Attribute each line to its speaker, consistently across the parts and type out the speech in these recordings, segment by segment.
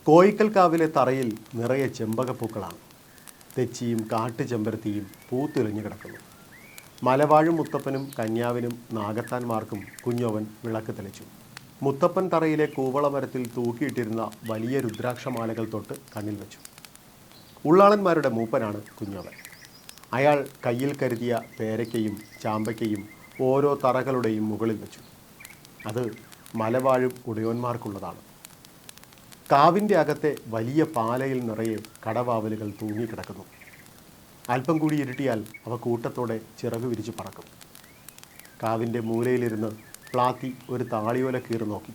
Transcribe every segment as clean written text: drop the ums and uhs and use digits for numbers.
Speaker 1: കോയിക്കൽക്കാവിലെ തറയിൽ നിറയെ ചെമ്പകപ്പൂക്കളാണ്. തെച്ചിയും കാട്ടുചെമ്പരത്തിയും പൂത്തുലഞ്ഞു കിടക്കുന്നു. മലവാഴും മുത്തപ്പനും കന്യാവിനും നാഗത്താന്മാർക്കും കുഞ്ഞോവൻ വിളക്ക് തെളിച്ചു. മുത്തപ്പൻ തറയിലെ കൂവളമരത്തിൽ തൂക്കിയിട്ടിരുന്ന വലിയ രുദ്രാക്ഷമാലകൾ തൊട്ട് കണ്ണിൽ വെച്ചു. ഉള്ളാളന്മാരുടെ മൂപ്പനാണ് കുഞ്ഞോവൻ. അയാൾ കയ്യിൽ കരുതിയ പേരയ്ക്കയും ചാമ്പയ്ക്കയും ഓരോ തറകളുടെയും മുകളിൽ വെച്ചു. അത് മലവാഴും ഉടയോന്മാർക്കുള്ളതാണ്. കാവിൻ്റെ അകത്തെ വലിയ പാലയിൽ നിറയെ കടവാവലുകൾ തൂങ്ങിക്കിടക്കുന്നു. അല്പം കൂടി ഇരുട്ടിയാൽ അവ കൂട്ടത്തോടെ ചിറകു വിരിച്ച് പറക്കും. കാവിൻ്റെ മൂലയിലിരുന്ന് പ്ലാത്തി ഒരു താളിയോല കീറി നോക്കി.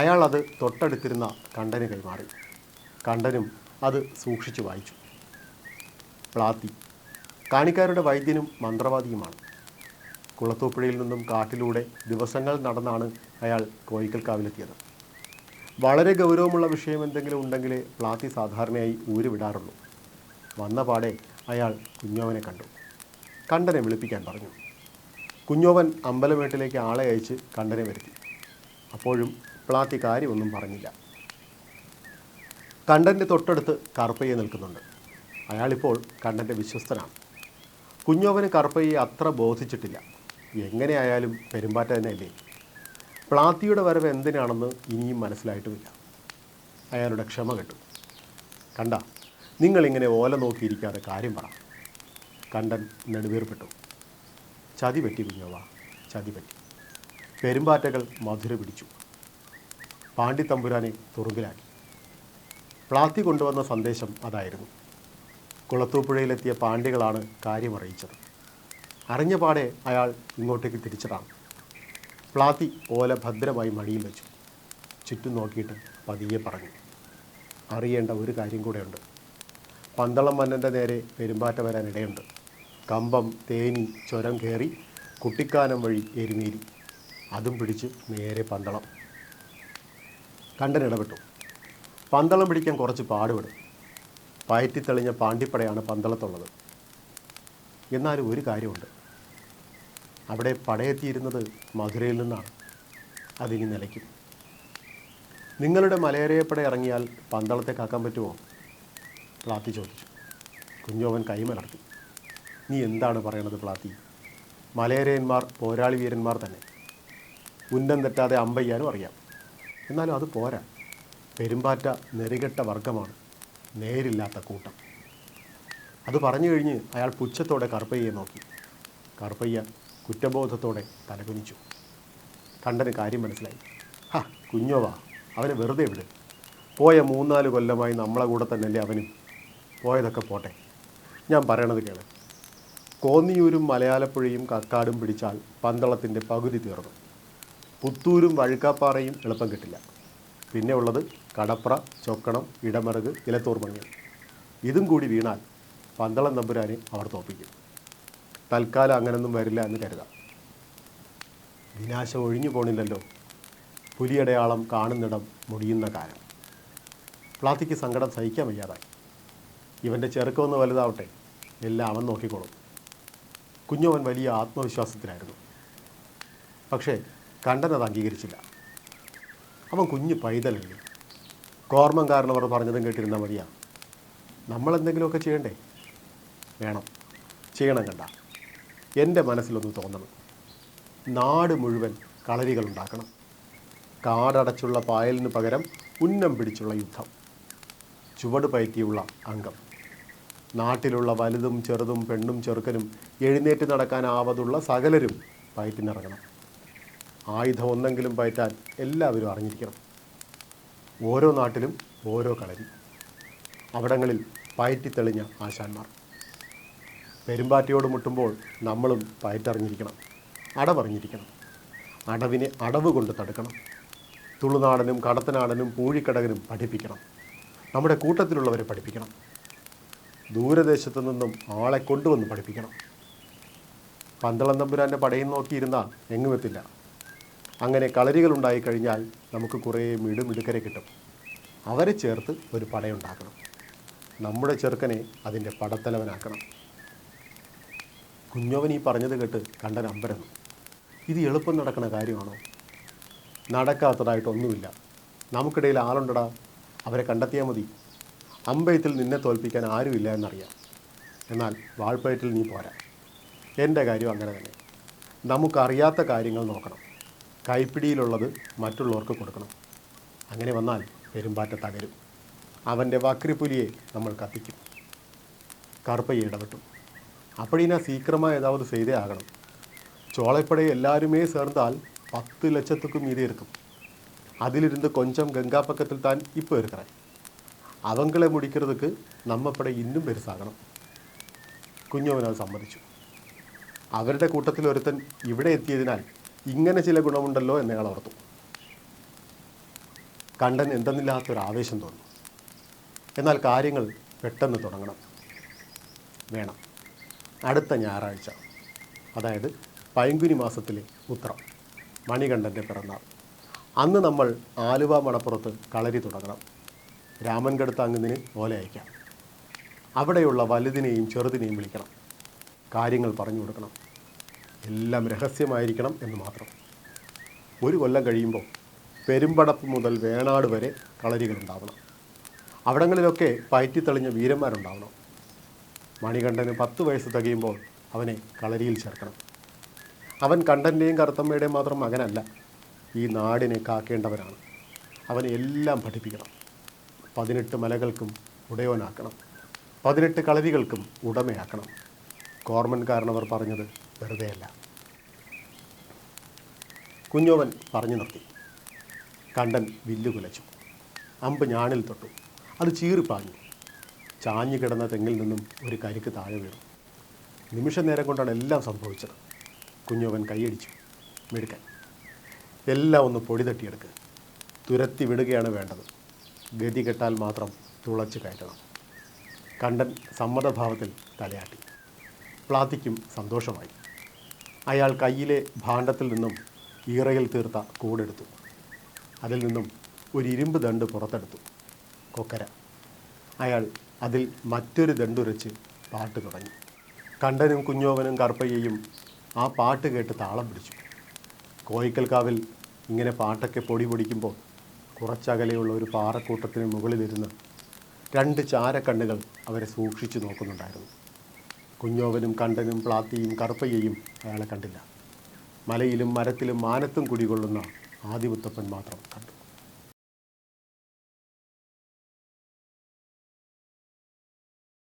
Speaker 1: അയാൾ അത് തൊട്ടടുത്തിരുന്ന കണ്ടന് കൈമാറി. കണ്ടനും അത് സൂക്ഷിച്ചു വായിച്ചു. പ്ലാത്തി കാണിക്കാരുടെ വൈദ്യനും മന്ത്രവാദിയുമാണ്. കുളത്തൂപ്പുഴയിൽ നിന്നും കാട്ടിലൂടെ ദിവസങ്ങൾ നടന്നാണ് അയാൾ കോയിക്കൽക്കാവിലെത്തിയത്. വളരെ ഗൗരവമുള്ള വിഷയം എന്തെങ്കിലും ഉണ്ടെങ്കിലേ പ്ലാത്തി സാധാരണയായി ഊരുവിടാറുള്ളൂ. വന്ന പാടെ അയാൾ കുഞ്ഞോവനെ കണ്ടു. കണ്ടനെ വിളിപ്പിക്കാൻ പറഞ്ഞു. കുഞ്ഞോവൻ അമ്പലമേട്ടിലേക്ക് ആളെ അയച്ച് കണ്ടനെ വരുത്തി. അപ്പോഴും പ്ലാത്തി കാര്യമൊന്നും പറഞ്ഞില്ല. കണ്ടൻ്റെ തൊട്ടടുത്ത് കറുപ്പയ്യ നിൽക്കുന്നുണ്ട്. അയാളിപ്പോൾ കണ്ടൻ്റെ വിശ്വസ്തനാണ്. കുഞ്ഞോവന് കറുപ്പയ്യെ അത്ര ബോധിച്ചിട്ടില്ല. എങ്ങനെയായാലും പെരുമ്പാറ്റ തന്നെയല്ലേ. പ്ലാത്തിയുടെ വരവ് എന്തിനാണെന്ന് ഇനിയും മനസ്സിലായിട്ടുമില്ല. അയാളുടെ ക്ഷമ കെട്ടു. കണ്ട, നിങ്ങളിങ്ങനെ ഓല നോക്കിയിരിക്കാതെ കാര്യം പറ. കണ്ടൻ നെടുവീർപ്പെട്ടു. ചതി പറ്റി കുഞ്ഞോവ, ചതി പറ്റി. പെരുമ്പാറ്റകൾ മധുര പിടിച്ചു. പാണ്ഡിത്തമ്പുരാനെ തുറുങ്കിലാക്കി. പ്ലാത്തി കൊണ്ടുവന്ന സന്ദേശം അതായിരുന്നു. കുളത്തൂപ്പുഴയിലെത്തിയ പാണ്ഡികളാണ് കാര്യമറിയിച്ചത്. അറിഞ്ഞ പാടെ അയാൾ ഇങ്ങോട്ടേക്ക് തിരിച്ചതാണ്. പ്ലാത്തി ഓല ഭദ്രമായി മടിയിൽ വെച്ചു. ചുറ്റും നോക്കിയിട്ട് പതിയെ പറഞ്ഞു. അറിയേണ്ട ഒരു കാര്യം കൂടെയുണ്ട്. പന്തളം മന്നൻ്റെ നേരെ പെരുമ്പാറ്റ വരാനിടയുണ്ട്. കമ്പം, തേനി ചുരം കയറി കുട്ടിക്കാനം വഴി എരുമേലി, അതും പിടിച്ച് നേരെ പന്തളം. കണ്ടൻ ഇടപെട്ടു. പന്തളം പിടിക്കാൻ കുറച്ച് പാടുപെടും. പയറ്റിത്തെളിഞ്ഞ പാണ്ടിപ്പടയാണ് പന്തളത്തുള്ളത്. എന്നാലും ഒരു കാര്യമുണ്ട്. അവിടെ പടയെത്തിയിരുന്നത് മധുരയിൽ നിന്നാണ്. അതിനി നിലയ്ക്കും. നിങ്ങളുടെ മലയരയപ്പട ഇറങ്ങിയാൽ പന്തളത്തെ കാക്കാൻ പറ്റുമോ? പ്ലാത്തി ചോദിച്ചു. കുഞ്ഞോവൻ കൈമലർത്തി. നീ എന്താണ് പറയണത് പ്ലാത്തി? മലയരയന്മാർ പോരാളി വീരന്മാർ തന്നെ. ഉന്നം തെറ്റാതെ അമ്പയ്യാനും അറിയാം. എന്നാലും അത് പോരാ. പെരുമ്പാറ്റ നെറികെട്ട വർഗമാണ്, നേരില്ലാത്ത കൂട്ടം. അത് പറഞ്ഞു കഴിഞ്ഞ് അയാൾ പുച്ഛത്തോടെ കറുപ്പയ്യെ നോക്കി. കറുപ്പയ്യ കുറ്റബോധത്തോടെ തലകുനിച്ചു. കണ്ടന് കാര്യം മനസ്സിലായി. കുഞ്ഞോവാ, അവനെ വെറുതെ വിട്. പോയ 3-4 കൊല്ലമായി നമ്മളെ കൂടെ തന്നെയല്ലേ അവനും. പോയതൊക്കെ പോട്ടെ, ഞാൻ പറയണത് കേള്. കോന്നിയൂരും മലയാലപ്പുഴയും കക്കാടും പിടിച്ചാൽ പന്തളത്തിൻ്റെ പകുതി തീർന്നു. പുത്തൂരും വഴുക്കാപ്പാറയും എളുപ്പം കിട്ടില്ല. പിന്നെ ഉള്ളത് കടപ്ര, ചൊക്കണം, ഇടമറുക്, ഇലത്തൂർ മങ്ങൽ. ഇതും കൂടി വീണാൽ പന്തളം തമ്പുരാനെ അവർ തോപ്പിക്കും. തൽക്കാലം അങ്ങനൊന്നും വരില്ല എന്ന് കരുതാം. വിനാശം ഒഴിഞ്ഞു പോണില്ലല്ലോ. പുലിയടയാളം കാണുന്നിടം മുടിയുന്ന കാലം. പ്ലാത്തിക്ക് സങ്കടം സഹിക്കാൻ വയ്യാതായി. ഇവൻ്റെ ചെറുക്കമൊന്ന് വലുതാവട്ടെ, എല്ലാം അവൻ നോക്കിക്കോളും. കുഞ്ഞോവൻ വലിയ ആത്മവിശ്വാസത്തിലായിരുന്നു. പക്ഷേ കണ്ടനത് അംഗീകരിച്ചില്ല. അവൻ കുഞ്ഞു പൈതലല്ലേ. കോർമ്മം കാരണവർ പറഞ്ഞതും കേട്ടിരുന്നാൽ മതിയാ. നമ്മളെന്തെങ്കിലുമൊക്കെ ചെയ്യണ്ടേ? വേണം, ചെയ്യണം. കണ്ട, എൻ്റെ മനസ്സിലൊന്ന് തോന്നണം. നാട് മുഴുവൻ കളരികളുണ്ടാക്കണം. കാടടച്ചുള്ള പായലിന് പകരം ഉന്നം പിടിച്ചുള്ള യുദ്ധം. ചുവട് പയറ്റിയുള്ള അംഗം. നാട്ടിലുള്ള വലുതും ചെറുതും പെണ്ണും ചെറുക്കനും എഴുന്നേറ്റ് നടക്കാനാവതുള്ള സകലരും പയറ്റിനിറങ്ങണം. ആയുധം ഒന്നെങ്കിലും പയറ്റാൻ എല്ലാവരും അറിഞ്ഞിരിക്കണം. ഓരോ നാട്ടിലും ഓരോ കളരി. അവിടങ്ങളിൽ പയറ്റിത്തെളിഞ്ഞ ആശാന്മാർ. പെരുമ്പാറ്റയോട് മുട്ടുമ്പോൾ നമ്മളും പയറ്ററിഞ്ഞിരിക്കണം, അടവറിഞ്ഞിരിക്കണം. അടവിനെ അടവ് കൊണ്ട് തടുക്കണം. തുളുനാടനും കടത്തനാടനും പൂഴിക്കടകനും പഠിപ്പിക്കണം. നമ്മുടെ കൂട്ടത്തിലുള്ളവരെ പഠിപ്പിക്കണം. ദൂരദേശത്തു നിന്നും ആളെ കൊണ്ടുവന്ന് പഠിപ്പിക്കണം. പന്തളം തമ്പുരാൻ്റെ പടയും നോക്കിയിരുന്നാൽ എങ്ങുമെത്തില്ല. അങ്ങനെ കളരികളുണ്ടായി കഴിഞ്ഞാൽ നമുക്ക് കുറേ മിടുമിടുക്കരെ കിട്ടും. അവരെ ചേർത്ത് ഒരു പടയുണ്ടാക്കണം. നമ്മുടെ ചെറുക്കനെ അതിൻ്റെ പടത്തലവനാക്കണം. കുഞ്ഞോവൻ ഈ പറഞ്ഞത് കേട്ട് കണ്ടൻ അമ്പരന്നു. ഇത് എളുപ്പം നടക്കുന്ന കാര്യമാണോ? നടക്കാത്തതായിട്ടൊന്നുമില്ല. നമുക്കിടയിൽ ആളുണ്ടടാ. അവരെ കണ്ടെത്തിയാൽ മതി. അമ്പയത്തിൽ നിന്നെ തോൽപ്പിക്കാൻ ആരുമില്ല എന്നറിയാം. എന്നാൽ വാൾപ്പയറ്റിൽ നീ പോരാ. എൻ്റെ കാര്യം അങ്ങനെ തന്നെ. നമുക്കറിയാത്ത കാര്യങ്ങൾ നോക്കണം. കൈപ്പിടിയിലുള്ളത് മറ്റുള്ളവർക്ക് കൊടുക്കണം. അങ്ങനെ വന്നാൽ പെരുമ്പാറ്റ തകരും. അവൻ്റെ വക്രിപ്പുലിയെ നമ്മൾ കത്തിക്കും. കറുപ്പയ്യ ഇടപെട്ടു. അപ്പടിനാ സീക്രமாக ஏதாவது செய்தே ஆகணும். சோலைப்படை எல்லாருமே சேர்ந்தால் 10 லட்சத்துக்கும் மீதி இருக்கும். அதிலிருந்து கொஞ்சம் கங்கா பக்கத்தில் தான் இப்போ இருக்கிறேன். அவங்களை முடிக்கிறதுக்கு நம்ம படை இன்னுം பெருசாകണം. കുഞ്ഞോവൻ അത് സമ്മതിച്ചു. അവരുടെ കൂട്ടത്തിൽ ഒരുത്തൻ ഇവിടെ എത്തിയതിനാൽ ഇങ്ങനെ ചില ഗുണമുണ്ടല്ലോ എന്നയാൾ ഓർത്തു. കണ്ടൻ എന്തെന്നില്ലാത്തൊരു ആവേശം തോന്നി. എന്നാൽ കാര്യങ്ങൾ പെട്ടെന്ന് തുടങ്ങണം. വേണം. അടുത്ത ഞായറാഴ്ച, അതായത് പൈങ്കുനി മാസത്തിലെ ഉത്രം, മണികണ്ഠൻ്റെ പിറന്നാൾ. അന്ന് നമ്മൾ ആലുവ മണപ്പുറത്ത് കളരി തുടങ്ങണം. രാമൻകടുത്ത അങ്ങിന് ഓല അയക്കാം. അവിടെയുള്ള വലുതിനെയും ചെറുതിനെയും വിളിക്കണം. കാര്യങ്ങൾ പറഞ്ഞു കൊടുക്കണം. എല്ലാം രഹസ്യമായിരിക്കണം എന്ന് മാത്രം. ഒരു കൊല്ലം കഴിയുമ്പോൾ പെരുമ്പടപ്പ് മുതൽ വേണാട് വരെ കളരികളുണ്ടാവണം. അവിടങ്ങളിലൊക്കെ പയറ്റിത്തെളിഞ്ഞ വീരന്മാരുണ്ടാവണം. മണികണ്ഠന് 10 വയസ്സ് തികയുമ്പോൾ അവനെ കളരിയിൽ ചേർക്കണം. അവൻ കണ്ടൻ്റെയും കറുത്തമ്മയുടെയും മാത്രം മകനല്ല, ഈ നാടിനെ കാക്കേണ്ടവനാണ്. അവനെ എല്ലാം പഠിപ്പിക്കണം. 18 മലകൾക്കും ഉടയോനാക്കണം. 18 കളരികൾക്കും ഉടമയാക്കണം. കോർമൻകാരനവർ പറഞ്ഞത് വെറുതെയല്ല. കുഞ്ഞോവൻ പറഞ്ഞു നിർത്തി. കണ്ടൻ വില്ലു കുലച്ചു. അമ്പ് ഞാണിൽ തൊട്ടു. അത് ചീറിപ്പാഞ്ഞു. ചാഞ്ഞു കിടന്ന തെങ്ങിൽ നിന്നും ഒരു കരിക്ക് താഴെ വീണു. നിമിഷ നേരം കൊണ്ടാണ് എല്ലാം സംഭവിച്ചത്. കുഞ്ഞോവൻ കൈയടിച്ചു. മിടുക്കൻ. എല്ലാം ഒന്ന് പൊടി തട്ടിയെടുക്ക്. തുരത്തി വിടുകയാണ് വേണ്ടത്. ഗതി കെട്ടാൽ മാത്രം തുളച്ച് കയറ്റണം. കണ്ടൻ സമ്മതഭാവത്തിൽ തലയാട്ടി. പ്ലാത്തിക്കും സന്തോഷമായി. അയാൾ കയ്യിലെ ഭാണ്ഡത്തിൽ നിന്നും ഈറയിൽ തീർത്ത കൂടെടുത്തു. അതിൽ നിന്നും ഒരു ഇരുമ്പ് ദണ്ട് പുറത്തെടുത്തു. കൊക്കര. അയാൾ അതിൽ മറ്റൊരു ദണ്ടുരച്ച് പാട്ട് തുടങ്ങി. കണ്ടനും കുഞ്ഞോവനും കറുപ്പയ്യയും ആ പാട്ട് കേട്ട് താളം പിടിച്ചു. കോയിക്കൽക്കാവിൽ ഇങ്ങനെ പാട്ടൊക്കെ പൊടി പൊടിക്കുമ്പോൾ കുറച്ചകലെയുള്ള ഒരു പാറക്കൂട്ടത്തിന് മുകളിലിരുന്ന് 2 ചാരക്കണ്ണുകൾ അവരെ സൂക്ഷിച്ചു നോക്കുന്നുണ്ടായിരുന്നു. കുഞ്ഞോവനും കണ്ടനും പ്ലാത്തിയും കറുപ്പയ്യയും അയാളെ കണ്ടില്ല. മലയിലും മരത്തിലും മാനത്തും കുടികൊള്ളുന്ന ആദിമുത്തപ്പൻ മാത്രം കണ്ടു.